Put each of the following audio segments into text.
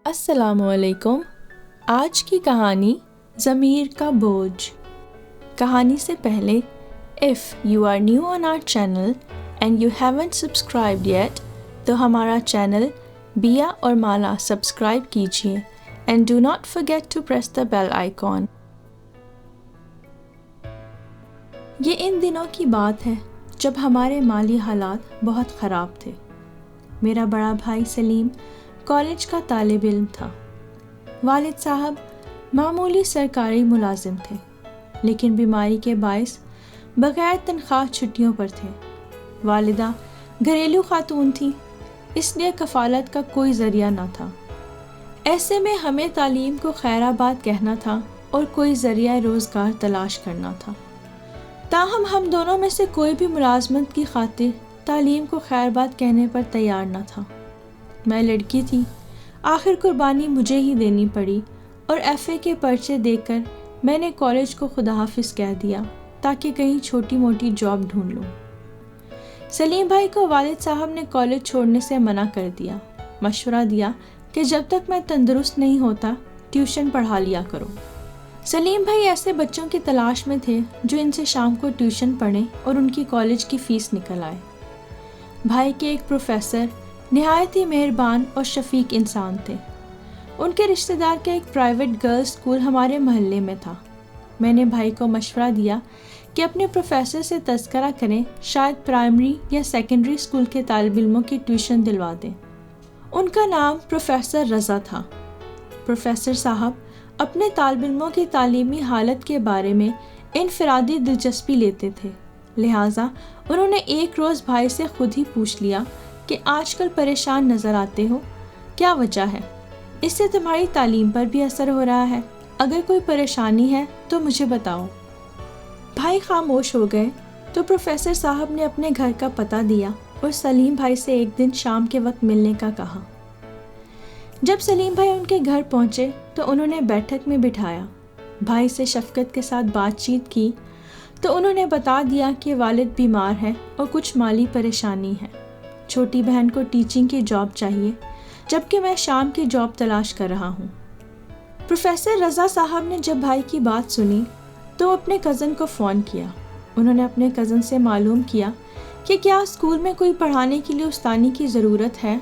السلام علیکم۔ آج کی کہانی ضمیر کا بوجھ۔ کہانی سے پہلے if you are new on our channel and you haven't subscribed yet تو ہمارا چینل بیا اور مالا سبسکرائب کیجیے and do not forget to press the bell icon۔ یہ ان دنوں کی بات ہے جب ہمارے مالی حالات بہت خراب تھے۔ میرا بڑا بھائی سلیم کالج کا طالب علم تھا۔ والد صاحب معمولی سرکاری ملازم تھے، لیکن بیماری کے باعث بغیر تنخواہ چھٹیوں پر تھے۔ والدہ گھریلو خاتون تھیں، اس لیے کفالت کا کوئی ذریعہ نہ تھا۔ ایسے میں ہمیں تعلیم کو خیر آباد کہنا تھا اور کوئی ذریعہ روزگار تلاش کرنا تھا۔ تاہم ہم دونوں میں سے کوئی بھی ملازمت کی خاطر تعلیم کو خیر آباد کہنے پر تیار نہ تھا۔ میں لڑکی تھی، آخر قربانی مجھے ہی دینی پڑی اور ایف اے کے پرچے دے کر میں نے کالج کو خدا حافظ کہہ دیا تاکہ کہیں چھوٹی موٹی جاب ڈھونڈ لوں۔ سلیم بھائی کو والد صاحب نے کالج چھوڑنے سے منع کر دیا، مشورہ دیا کہ جب تک میں تندرست نہیں ہوتا ٹیوشن پڑھا لیا کرو۔ سلیم بھائی ایسے بچوں کی تلاش میں تھے جو ان سے شام کو ٹیوشن پڑھیں اور ان کی کالج کی فیس نکل آئے۔ بھائی کے ایک پروفیسر نہایت ہی مہربان اور شفیق انسان تھے۔ ان کے رشتہ دار کا ایک پرائیویٹ گرلز اسکول ہمارے محلے میں تھا۔ میں نے بھائی کو مشورہ دیا کہ اپنے پروفیسر سے تذکرہ کریں، شاید پرائمری یا سیکنڈری اسکول کے طالب علموں کی ٹیوشن دلوا دیں۔ ان کا نام پروفیسر رضا تھا۔ پروفیسر صاحب اپنے طالب علموں کی تعلیمی حالت کے بارے میں انفرادی دلچسپی لیتے تھے، لہٰذا انہوں نے ایک روز بھائی سے خود ہی پوچھ لیا کہ آج کل پریشان نظر آتے ہو، کیا وجہ ہے؟ اس سے تمہاری تعلیم پر بھی اثر ہو رہا ہے، اگر کوئی پریشانی ہے تو مجھے بتاؤ۔ بھائی خاموش ہو گئے تو پروفیسر صاحب نے اپنے گھر کا پتہ دیا اور سلیم بھائی سے ایک دن شام کے وقت ملنے کا کہا۔ جب سلیم بھائی ان کے گھر پہنچے تو انہوں نے بیٹھک میں بٹھایا، بھائی سے شفقت کے ساتھ بات چیت کی تو انہوں نے بتا دیا کہ والد بیمار ہے اور کچھ مالی پریشانی ہے، چھوٹی بہن کو ٹیچنگ کی جاب چاہیے جبکہ میں شام کی جاب تلاش کر رہا ہوں۔ پروفیسر رضا صاحب نے جب بھائی کی بات سنی تو اپنے کزن کو فون کیا۔ انہوں نے اپنے کزن سے معلوم کیا کہ کیا اسکول میں کوئی پڑھانے کے لیے استانی کی ضرورت ہے۔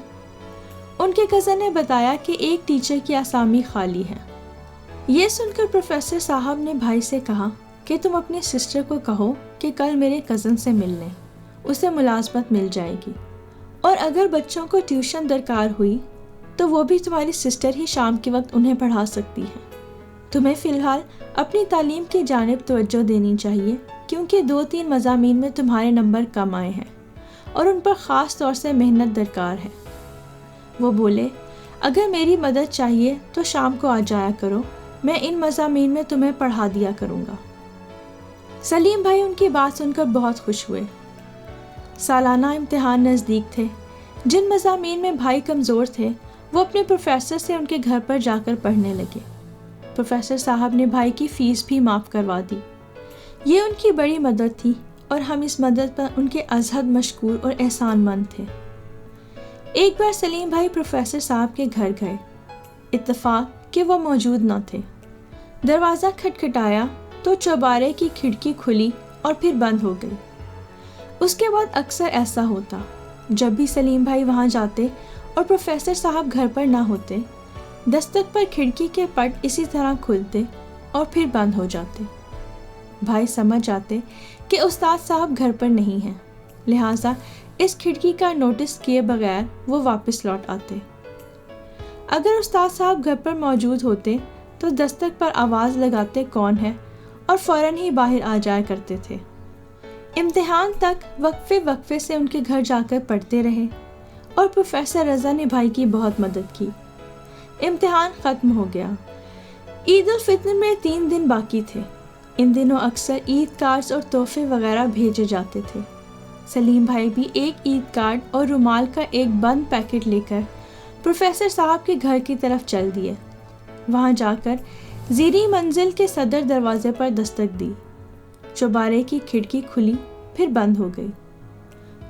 ان کے کزن نے بتایا کہ ایک ٹیچر کی اسامی خالی ہے۔ یہ سن کر پروفیسر صاحب نے بھائی سے کہا کہ تم اپنی سسٹر کو کہو کہ کل میرے کزن سے مل لیں، اسے ملازمت مل جائے گی، اور اگر بچوں کو ٹیوشن درکار ہوئی تو وہ بھی تمہاری سسٹر ہی شام کے وقت انہیں پڑھا سکتی ہے۔ تمہیں فی الحال اپنی تعلیم کی جانب توجہ دینی چاہیے کیونکہ 2-3 مضامین میں تمہارے نمبر کم آئے ہیں اور ان پر خاص طور سے محنت درکار ہے۔ وہ بولے، اگر میری مدد چاہیے تو شام کو آ جایا کرو، میں ان مضامین میں تمہیں پڑھا دیا کروں گا۔ سلیم بھائی ان کی بات سن کر بہت خوش ہوئے۔ سالانہ امتحان نزدیک تھے۔ جن مضامین میں بھائی کمزور تھے وہ اپنے پروفیسر سے ان کے گھر پر جا کر پڑھنے لگے۔ پروفیسر صاحب نے بھائی کی فیس بھی معاف کروا دی۔ یہ ان کی بڑی مدد تھی اور ہم اس مدد پر ان کے ازحد مشکور اور احسان مند تھے۔ ایک بار سلیم بھائی پروفیسر صاحب کے گھر گئے، اتفاق کہ وہ موجود نہ تھے۔ دروازہ کھٹکھٹایا تو چوبارے کی کھڑکی کھلی اور پھر بند ہو گئی۔ اس کے بعد اکثر ایسا ہوتا، جب بھی سلیم بھائی وہاں جاتے اور پروفیسر صاحب گھر پر نہ ہوتے، دستک پر کھڑکی کے پٹ اسی طرح کھلتے اور پھر بند ہو جاتے۔ بھائی سمجھ جاتے کہ استاد صاحب گھر پر نہیں ہیں، لہٰذا اس کھڑکی کا نوٹس کیے بغیر وہ واپس لوٹ آتے۔ اگر استاد صاحب گھر پر موجود ہوتے تو دستک پر آواز لگاتے کون ہے اور فوراً ہی باہر آ جایا کرتے تھے۔ امتحان تک وقفے وقفے سے ان کے گھر جا کر پڑھتے رہے اور پروفیسر رضا نے بھائی کی بہت مدد کی۔ امتحان ختم ہو گیا۔ عید الفطر میں 3 دن باقی تھے۔ ان دنوں اکثر عید کارڈز اور تحفے وغیرہ بھیجے جاتے تھے۔ سلیم بھائی بھی ایک عید کارڈ اور رومال کا ایک بند پیکٹ لے کر پروفیسر صاحب کے گھر کی طرف چل دیے۔ وہاں جا کر زیریں منزل کے صدر دروازے پر دستک دی۔ چوبارے کی کھڑکی کھلی پھر بند ہو گئی۔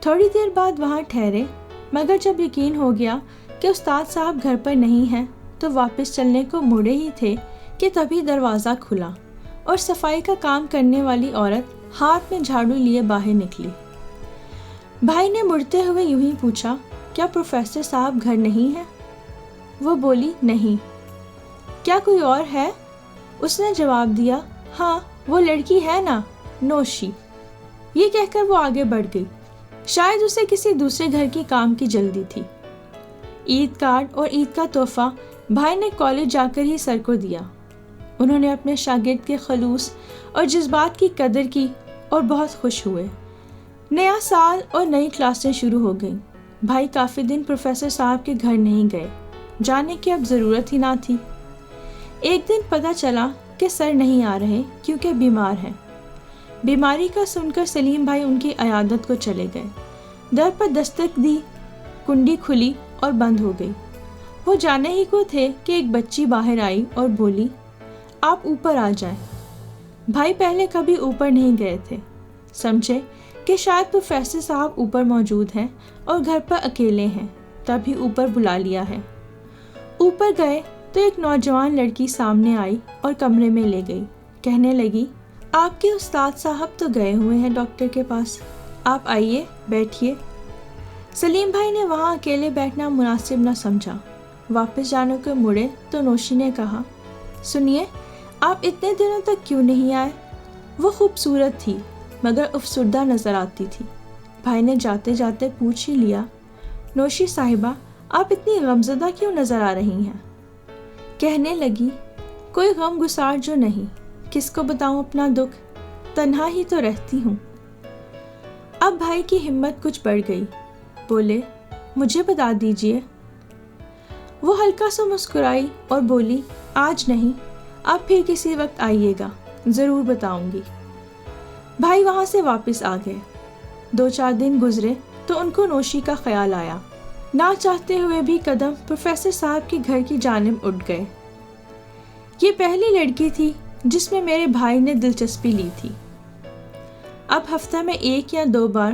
تھوڑی دیر بعد وہاں ٹھہرے، مگر جب یقین ہو گیا کہ استاد صاحب گھر پر نہیں ہیں تو واپس چلنے کو مڑے ہی تھے کہ تبھی دروازہ کھلا اور صفائی کا کام کرنے والی عورت ہاتھ میں جھاڑو لیے باہر نکلی۔ بھائی نے مڑتے ہوئے یوں ہی پوچھا، کیا پروفیسر صاحب گھر نہیں ہے؟ وہ بولی، نہیں۔ کیا کوئی اور ہے؟ اس نے جواب دیا، ہاں وہ لڑکی ہے نا، نوشی۔ یہ کہہ کر وہ آگے بڑھ گئی، شاید اسے کسی دوسرے گھر کی کام کی جلدی تھی۔ عید کارڈ اور عید کا تحفہ بھائی نے کالج جا کر ہی سر کو دیا۔ انہوں نے اپنے شاگرد کے خلوص اور جذبات کی قدر کی اور بہت خوش ہوئے۔ نیا سال اور نئی کلاسیں شروع ہو گئیں۔ بھائی کافی دن پروفیسر صاحب کے گھر نہیں گئے، جانے کی اب ضرورت ہی نہ تھی۔ ایک دن پتہ چلا کہ سر نہیں آ رہے کیونکہ بیمار ہیں۔ بیماری کا سن کر سلیم بھائی ان کی عیادت کو چلے گئے۔ در پر دستک دی، کنڈی کھلی اور بند ہو گئی۔ وہ جانے ہی کو تھے کہ ایک بچی باہر آئی اور بولی، آپ اوپر آ جائیں۔ بھائی پہلے کبھی اوپر نہیں گئے تھے، سمجھے کہ شاید پروفیسر صاحب اوپر موجود ہیں اور گھر پر اکیلے ہیں، تبھی اوپر بلا لیا ہے۔ اوپر گئے تو ایک نوجوان لڑکی سامنے آئی اور کمرے میں لے گئی، کہنے لگی، آپ کے استاد صاحب تو گئے ہوئے ہیں ڈاکٹر کے پاس، آپ آئیے بیٹھیے۔ سلیم بھائی نے وہاں اکیلے بیٹھنا مناسب نہ سمجھا۔ واپس جانے کو مڑے تو نوشی نے کہا، سنیے، آپ اتنے دنوں تک کیوں نہیں آئے؟ وہ خوبصورت تھی مگر افسردہ نظر آتی تھی۔ بھائی نے جاتے جاتے پوچھ ہی لیا، نوشی صاحبہ، آپ اتنی غمزدہ کیوں نظر آ رہی ہیں؟ کہنے لگی، کوئی غم گسار جو نہیں، کس کو بتاؤں اپنا دکھ، تنہا ہی تو رہتی ہوں۔ اب بھائی کی ہمت کچھ بڑھ گئی، بولے، مجھے بتا دیجئے۔ وہ ہلکا سا مسکرائی اور بولی، آج نہیں، آپ پھر کسی وقت آئیے گا، ضرور بتاؤں گی۔ بھائی وہاں سے واپس آ گئے۔ 2-4 دن گزرے تو ان کو نوشی کا خیال آیا۔ نہ چاہتے ہوئے بھی قدم پروفیسر صاحب کے گھر کی جانب اٹھ گئے۔ یہ پہلی لڑکی تھی جس میں میرے بھائی نے دلچسپی لی تھی۔ اب ہفتہ میں 1 یا 2 بار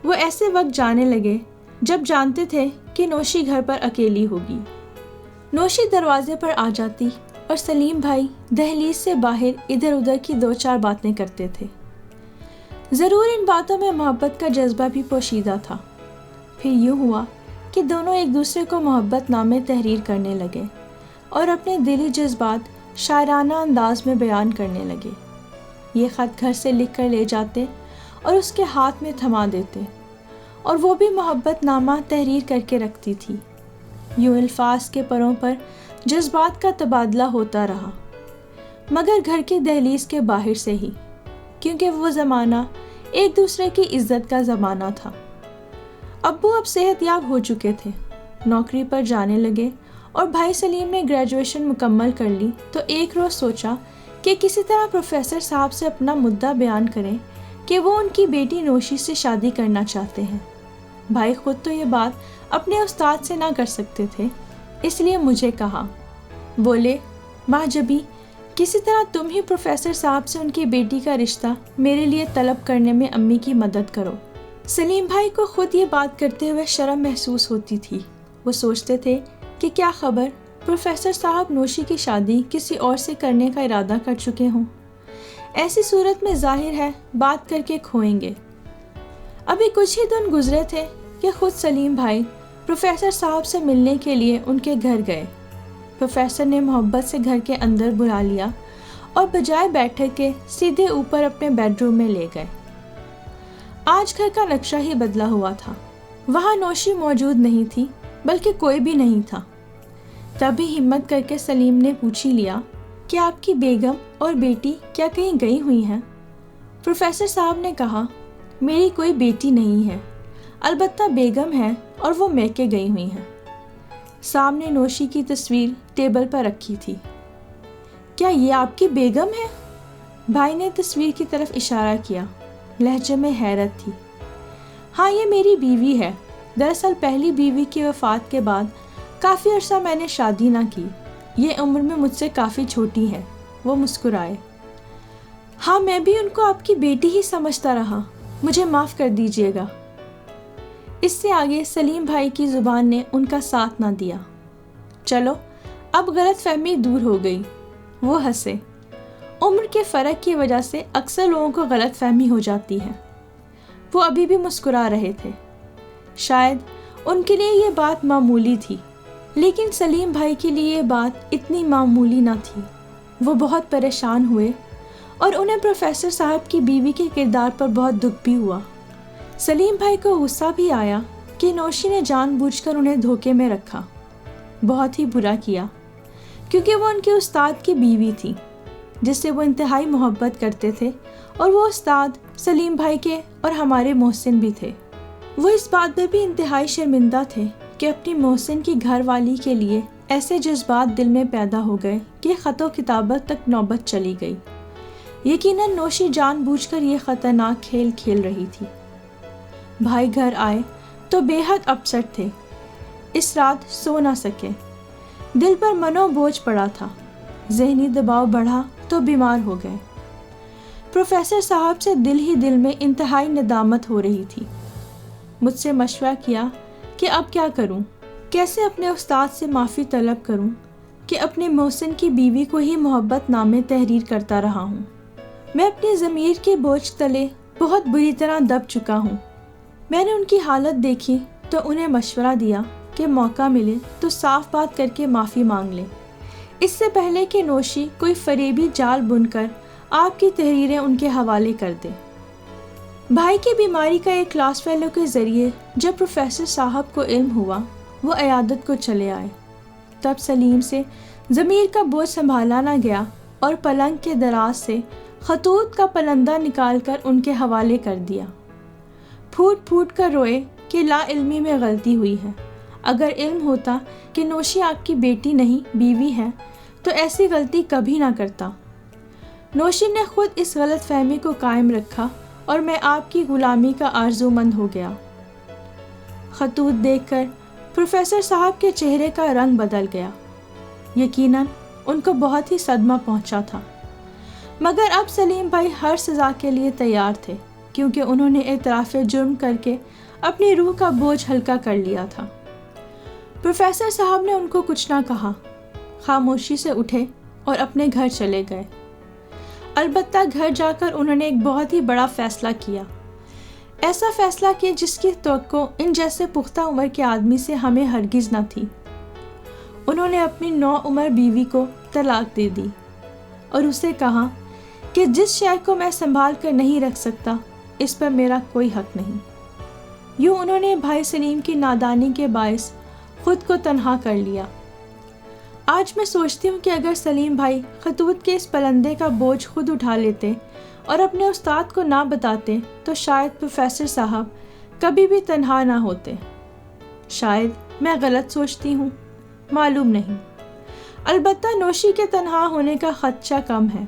وہ ایسے وقت جانے لگے جب جانتے تھے کہ نوشی گھر پر اکیلی ہوگی۔ نوشی دروازے پر آ جاتی اور سلیم بھائی دہلیز سے باہر ادھر ادھر کی 2-4 باتیں کرتے تھے۔ ضرور ان باتوں میں محبت کا جذبہ بھی پوشیدہ تھا۔ پھر یوں ہوا کہ دونوں ایک دوسرے کو محبت نامے تحریر کرنے لگے اور اپنے دلی جذبات شاعرانہ انداز میں بیان کرنے لگے۔ یہ خط گھر سے لکھ کر لے جاتے اور اس کے ہاتھ میں تھما دیتے، اور وہ بھی محبت نامہ تحریر کر کے رکھتی تھی۔ یوں الفاظ کے پروں پر جذبات کا تبادلہ ہوتا رہا، مگر گھر کی دہلیز کے باہر سے ہی، کیونکہ وہ زمانہ ایک دوسرے کی عزت کا زمانہ تھا۔ ابو اب صحت یاب ہو چکے تھے، نوکری پر جانے لگے، اور بھائی سلیم نے گریجویشن مکمل کر لی تو ایک روز سوچا کہ کسی طرح پروفیسر صاحب سے اپنا مدعا بیان کریں کہ وہ ان کی بیٹی نوشی سے شادی کرنا چاہتے ہیں۔ بھائی خود تو یہ بات اپنے استاد سے نہ کر سکتے تھے، اس لیے مجھے کہا، بولے، ماں جبی، کسی طرح تم ہی پروفیسر صاحب سے ان کی بیٹی کا رشتہ میرے لیے طلب کرنے میں امی کی مدد کرو۔ سلیم بھائی کو خود یہ بات کرتے ہوئے شرم محسوس ہوتی تھی۔ وہ سوچتے تھے کہ کیا خبر پروفیسر صاحب نوشی کی شادی کسی اور سے کرنے کا ارادہ کر چکے ہوں۔ ایسی صورت میں ظاہر ہے بات کر کے کھوئیں گے۔ ابھی کچھ ہی دن گزرے تھے کہ خود سلیم بھائی پروفیسر صاحب سے ملنے کے لیے ان کے گھر گئے۔ پروفیسر نے محبت سے گھر کے اندر بلا لیا اور بجائے بیٹھک کے سیدھے اوپر اپنے بیڈ روم میں لے گئے۔ آج گھر کا نقشہ ہی بدلا ہوا تھا۔ وہاں نوشی موجود نہیں تھی، بلکہ کوئی بھی نہیں تھا۔ تبھی ہمت کر کے سلیم نے پوچھ ہی لیا کہ آپ کی بیگم اور بیٹی کیا کہیں گئی ہوئی ہیں؟ پروفیسر صاحب نے کہا، میری کوئی بیٹی نہیں ہے، البتہ بیگم ہے اور وہ میکے گئی ہوئی ہیں۔ سامنے نوشی کی تصویر ٹیبل پر رکھی تھی۔ کیا یہ آپ کی بیگم ہے؟ بھائی نے تصویر کی طرف اشارہ کیا، لہجے میں حیرت تھی۔ ہاں، یہ میری بیوی ہے۔ دراصل پہلی بیوی کی وفات کے بعد کافی عرصہ میں نے شادی نہ کی۔ یہ عمر میں مجھ سے کافی چھوٹی ہے۔ وہ مسکرائے۔ ہاں، میں بھی ان کو آپ کی بیٹی ہی سمجھتا رہا، مجھے معاف کر دیجیے گا۔ اس سے آگے سلیم بھائی کی زبان نے ان کا ساتھ نہ دیا۔ چلو اب غلط فہمی دور ہو گئی۔ وہ ہنسے۔ عمر کے فرق کی وجہ سے اکثر لوگوں کو غلط فہمی ہو جاتی ہے۔ وہ ابھی بھی مسکرا رہے تھے۔ شاید ان کے لیے یہ بات معمولی تھی، لیکن سلیم بھائی کے لیے یہ بات اتنی معمولی نہ تھی۔ وہ بہت پریشان ہوئے اور انہیں پروفیسر صاحب کی بیوی کے کردار پر بہت دکھ بھی ہوا۔ سلیم بھائی کو غصہ بھی آیا کہ نوشی نے جان بوجھ کر انہیں دھوکے میں رکھا۔ بہت ہی برا کیا، کیونکہ وہ ان کے استاد کی بیوی تھی جس سے وہ انتہائی محبت کرتے تھے، اور وہ استاد سلیم بھائی کے اور ہمارے محسن بھی تھے۔ وہ اس بات پر بھی انتہائی شرمندہ تھے کہ اپنی محسن کی گھر والی کے لیے ایسے جذبات دل میں پیدا ہو گئے کہ خط و کتابت تک نوبت چلی گئی۔ یقیناً نوشی جان بوجھ کر یہ خطرناک کھیل کھیل رہی تھی۔ بھائی گھر آئے تو بے حد اپسٹ تھے۔ اس رات سو نہ سکے۔ دل پر منو بوجھ پڑا تھا۔ ذہنی دباؤ بڑھا تو بیمار ہو گئے۔ پروفیسر صاحب سے دل میں انتہائی ندامت ہو رہی تھی۔ مجھ سے مشورہ کیا کہ اب کیا کروں، کیسے اپنے استاد سے معافی طلب کروں کہ اپنے محسن کی بیوی کو ہی محبت نامے تحریر کرتا رہا ہوں۔ میں اپنی ضمیر کے بوجھ تلے بہت بری طرح دب چکا ہوں۔ میں نے ان کی حالت دیکھی تو انہیں مشورہ دیا کہ موقع ملے تو صاف بات کر کے معافی مانگ لیں، اس سے پہلے کہ نوشی کوئی فریبی جال بن کر آپ کی تحریریں ان کے حوالے کر دے۔ بھائی کی بیماری کا ایک کلاس فیلو کے ذریعے جب پروفیسر صاحب کو علم ہوا، وہ عیادت کو چلے آئے۔ تب سلیم سے ضمیر کا بوجھ سنبھالا نہ گیا اور پلنگ کے دراز سے خطوط کا پلندہ نکال کر ان کے حوالے کر دیا۔ پھوٹ پھوٹ کر روئے کہ لا علمی میں غلطی ہوئی ہے۔ اگر علم ہوتا کہ نوشی آپ کی بیٹی نہیں بیوی ہے تو ایسی غلطی کبھی نہ کرتا۔ نوشی نے خود اس غلط فہمی کو قائم رکھا اور میں آپ کی غلامی کا آرزو مند ہو گیا۔ خطوط دیکھ کر پروفیسر صاحب کے چہرے کا رنگ بدل گیا۔ یقیناً ان کو بہت ہی صدمہ پہنچا تھا، مگر اب سلیم بھائی ہر سزا کے لیے تیار تھے، کیونکہ انہوں نے اعتراف جرم کر کے اپنی روح کا بوجھ ہلکا کر لیا تھا۔ پروفیسر صاحب نے ان کو کچھ نہ کہا، خاموشی سے اٹھے اور اپنے گھر چلے گئے۔ البتہ گھر جا کر انہوں نے ایک بہت ہی بڑا فیصلہ کیا، ایسا فیصلہ کیا جس کی توقع ان جیسے پختہ عمر کے آدمی سے ہمیں ہرگز نہ تھی۔ انہوں نے اپنی نوعمر بیوی کو طلاق دے دی اور اسے کہا کہ جس شے کو میں سنبھال کر نہیں رکھ سکتا اس پر میرا کوئی حق نہیں۔ یوں انہوں نے بھائی سلیم کی نادانی کے باعث خود کو تنہا کر لیا۔ آج میں سوچتی ہوں کہ اگر سلیم بھائی خطوط کے اس پلندے کا بوجھ خود اٹھا لیتے اور اپنے استاد کو نہ بتاتے تو شاید پروفیسر صاحب کبھی بھی تنہا نہ ہوتے۔ شاید میں غلط سوچتی ہوں، معلوم نہیں۔ البتہ نوشی کے تنہا ہونے کا خدشہ کم ہے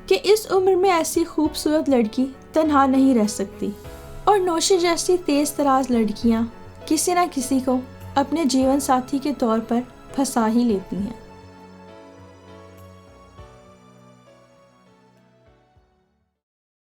کہ اس عمر میں ایسی خوبصورت لڑکی تنہا نہیں رہ سکتی، اور نوشی جیسی تیز تراز لڑکیاں کسی نہ کسی کو اپنے جیون ساتھی کے طور پر پھنسا ہی لیتی ہیں۔